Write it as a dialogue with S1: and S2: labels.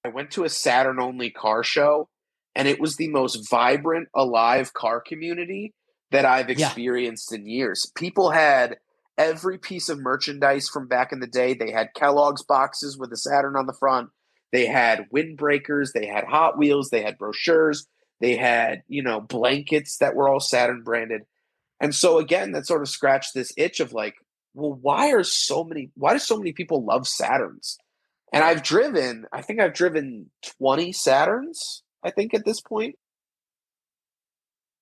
S1: I went to a Saturn only car show, and it was the most vibrant, alive car community that I've
S2: Yeah.
S1: experienced in years. People had every piece of merchandise from back in the day. They had Kellogg's boxes with the Saturn on the front. They had windbreakers. They had Hot Wheels. They had brochures. They had, blankets that were all Saturn branded. And so again, that sort of scratched this itch of like, well, why do so many people love Saturns? And I think I've driven 20 Saturns, I think at this point.